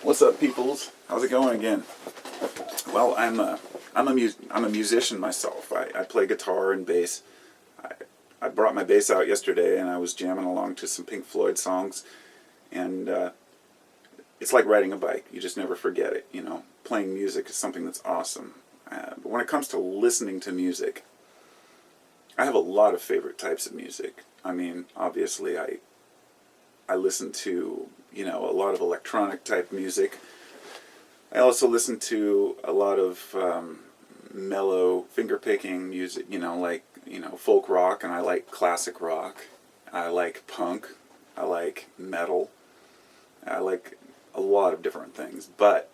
What's up, peoples? How's it going again? Well, I'm a musician myself. I play guitar and bass. I brought my bass out yesterday, and I was jamming along to some Pink Floyd songs. And it's like riding a bike. You just never forget it. You know, playing music is something that's awesome. But when it comes to listening to music, I have a lot of favorite types of music. I mean, obviously, I listen to, you know, a lot of electronic type music. I also listen to a lot of mellow finger-picking music, you know, like, you know, folk rock, and I like classic rock. I like punk. I like metal. I like a lot of different things. But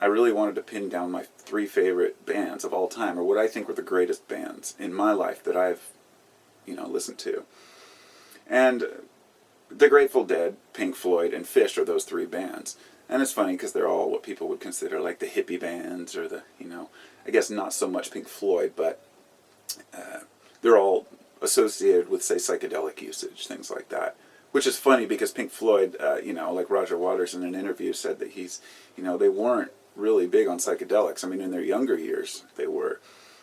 I really wanted to pin down my 3 favorite bands of all time, or what I think were the greatest bands in my life that I've, you know, listened to. And the Grateful Dead, Pink Floyd, and Phish are those 3 bands. And it's funny because they're all what people would consider like the hippie bands, or the, you know, I guess not so much Pink Floyd, but they're all associated with, say, psychedelic usage, things like that. Which is funny because Pink Floyd, you know, like Roger Waters in an interview said that he's, you know, they weren't really big on psychedelics. I mean, in their younger years, they were.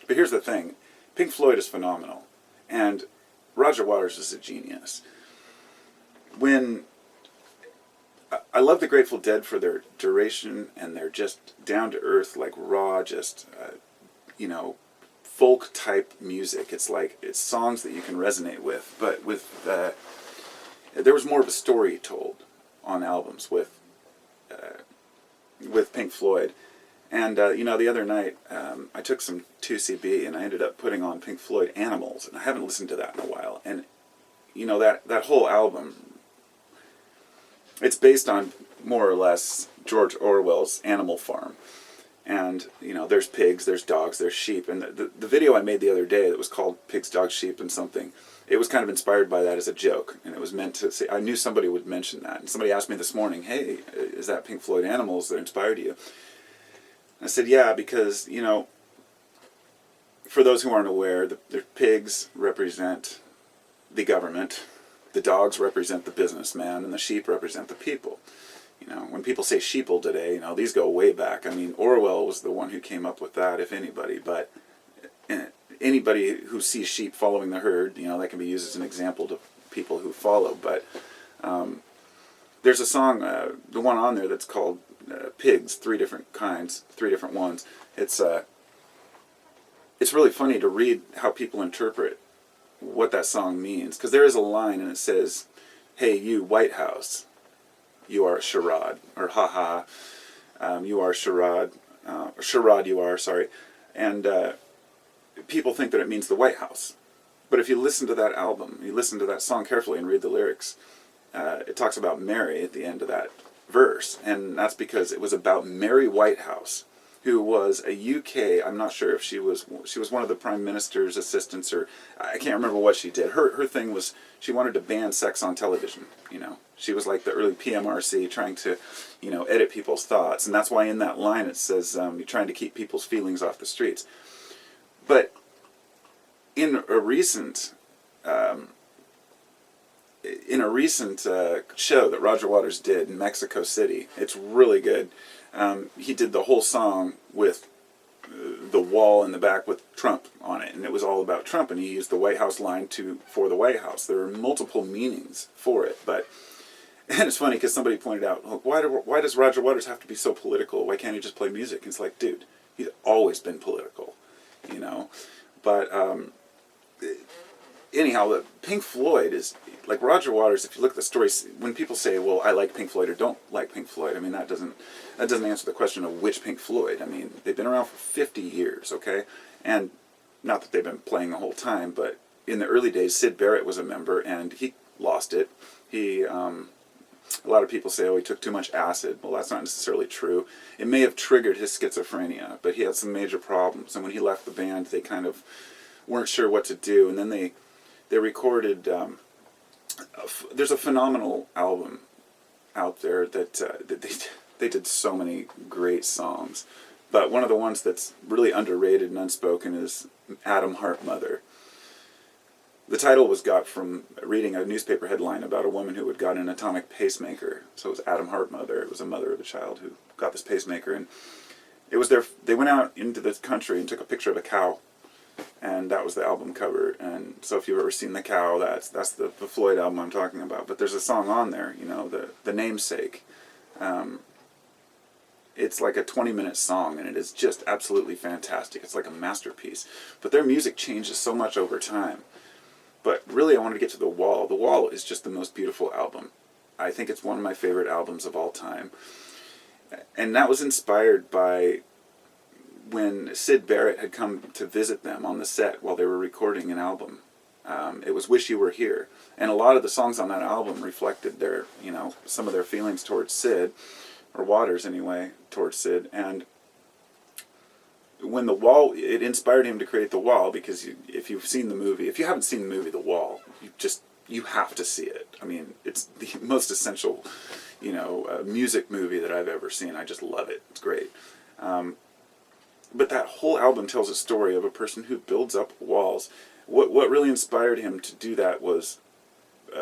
But here's the thing. Pink Floyd is phenomenal. And Roger Waters is a genius. When I love the Grateful Dead for their duration, and they're just down-to-earth, like raw, just, you know, folk-type music. It's like, it's songs that you can resonate with. But with, there was more of a story told on albums with Pink Floyd. And, you know, the other night, I took some 2CB, and I ended up putting on Pink Floyd Animals, and I haven't listened to that in a while. And, you know, that whole album, it's based on, more or less, George Orwell's Animal Farm. And, you know, there's pigs, there's dogs, there's sheep. And the video I made the other day that was called Pigs, Dogs, Sheep, and something, it was kind of inspired by that as a joke. And it was meant to say, I knew somebody would mention that. And somebody asked me this morning, hey, is that Pink Floyd Animals that inspired you? I said, yeah, because, you know, for those who aren't aware, the pigs represent the government. The dogs represent the businessman, and the sheep represent the people. You know, when people say sheeple today, you know, these go way back. I mean, Orwell was the one who came up with that, if anybody. But anybody who sees sheep following the herd, you know, that can be used as an example to people who follow. But there's a song, the one on there that's called Pigs, 3 different kinds, 3 different ones. It's really funny to read how people interpret what that song means, because there is a line and it says, hey, you, White House, you are a charade, or haha, you are a charade, charade you are, sorry. And people think that it means the White House. But if you listen to that album, you listen to that song carefully and read the lyrics, it talks about Mary at the end of that verse. And that's because it was about Mary Whitehouse, who was a UK, I'm not sure if she was one of the Prime Minister's assistants, or I can't remember what she did. Her thing was she wanted to ban sex on television, you know. She was like the early PMRC trying to, you know, edit people's thoughts. And that's why in that line it says you're trying to keep people's feelings off the streets. But in a recent show that Roger Waters did in Mexico City, it's really good. He did the whole song with the wall in the back with Trump on it, and it was all about Trump, and he used the White House line for the White House. There are multiple meanings for it, but, and it's funny because somebody pointed out, look, why does Roger Waters have to be so political? Why can't he just play music? And it's like, dude, he's always been political, you know. But anyhow, the Pink Floyd is, like Roger Waters, if you look at the stories, when people say, well, I like Pink Floyd or don't like Pink Floyd, I mean, that doesn't answer the question of which Pink Floyd. I mean, they've been around for 50 years, okay? And not that they've been playing the whole time, but in the early days, Syd Barrett was a member, and he lost it. A lot of people say, oh, he took too much acid. Well, that's not necessarily true. It may have triggered his schizophrenia, but he had some major problems. And when he left the band, they kind of weren't sure what to do. And then they recorded, there's a phenomenal album out there that they did so many great songs. But one of the ones that's really underrated and unspoken is Atom Heart Mother. The title was got from reading a newspaper headline about a woman who had got an atomic pacemaker. So it was Adam Hart Mother. It was a mother of a child who got this pacemaker, and it was they went out into the country and took a picture of a cow, and that was the album cover. And so if you've ever seen the cow, that's the Floyd album I'm talking about. But there's a song on there, you know, the namesake. It's like a 20-minute song, and it is just absolutely fantastic. It's like a masterpiece. But their music changes so much over time. But really, I wanted to get to The Wall. The Wall is just the most beautiful album. I think it's one of my favorite albums of all time. And that was inspired by when Syd Barrett had come to visit them on the set while they were recording an album. It was Wish You Were Here. And a lot of the songs on that album reflected their, you know, some of their feelings towards Syd, or Waters anyway, towards Syd. And when The Wall, it inspired him to create The Wall, because if you've seen the movie, if you haven't seen the movie The Wall, you have to see it. I mean, it's the most essential, you know, music movie that I've ever seen. I just love it. It's great. But that whole album tells a story of a person who builds up walls. What really inspired him to do that was,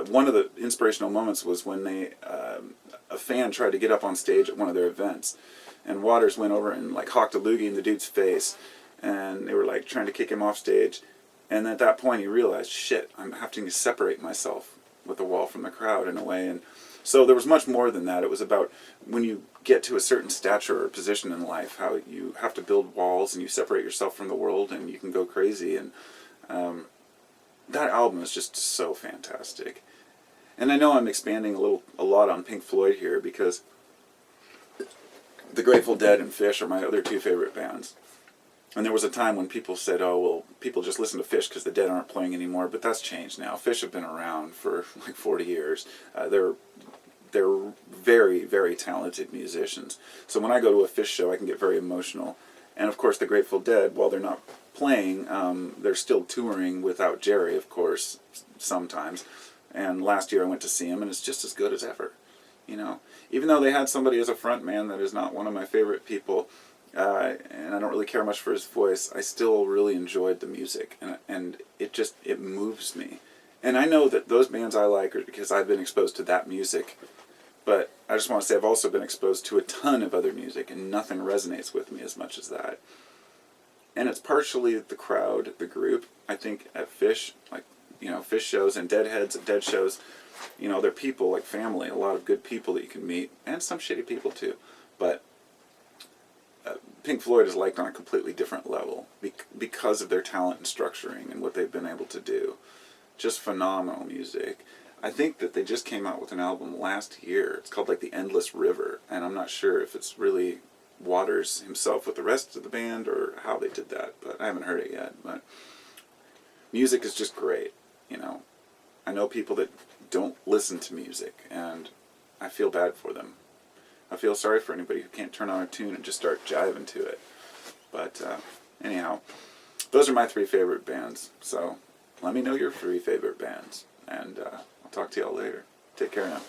one of the inspirational moments was when a fan tried to get up on stage at one of their events, and Waters went over and like hawked a loogie in the dude's face, and they were like trying to kick him off stage. And at that point he realized, shit, I'm having to separate myself with the wall from the crowd in a way. And so there was much more than that. It was about when you get to a certain stature or position in life, how you have to build walls and you separate yourself from the world and you can go crazy. And that album is just so fantastic. And I know I'm expanding a lot on Pink Floyd here, because the Grateful Dead and Phish are my other two favorite bands. And there was a time when people said, oh, well, people just listen to Phish because the Dead aren't playing anymore, but that's changed now. Phish have been around for like 40 years. They're very, very talented musicians. So when I go to a Phish show, I can get very emotional. And of course, the Grateful Dead, while they're not playing, they're still touring without Jerry, of course, sometimes. And last year I went to see him, and it's just as good as ever. You know, even though they had somebody as a front man that is not one of my favorite people, and I don't really care much for his voice, I still really enjoyed the music, and it moves me. And I know that those bands I like are because I've been exposed to that music, but I just want to say I've also been exposed to a ton of other music, and nothing resonates with me as much as that. And it's partially the crowd, the group. I think at Phish, like, you know, Phish shows and Deadheads at Dead shows, you know, they're people like family, a lot of good people that you can meet, and some shitty people too. But Pink Floyd is liked on a completely different level because of their talent and structuring and what they've been able to do. Just phenomenal music. I think that they just came out with an album last year. It's called like The Endless River, and I'm not sure if it's really Waters himself with the rest of the band or how they did that, but I haven't heard it yet. But music is just great, you know. I know people that don't listen to music, and I feel bad for them. I feel sorry for anybody who can't turn on a tune and just start jiving to it. But anyhow, those are my three favorite bands. So let me know your three favorite bands, and I'll talk to y'all later. Take care now.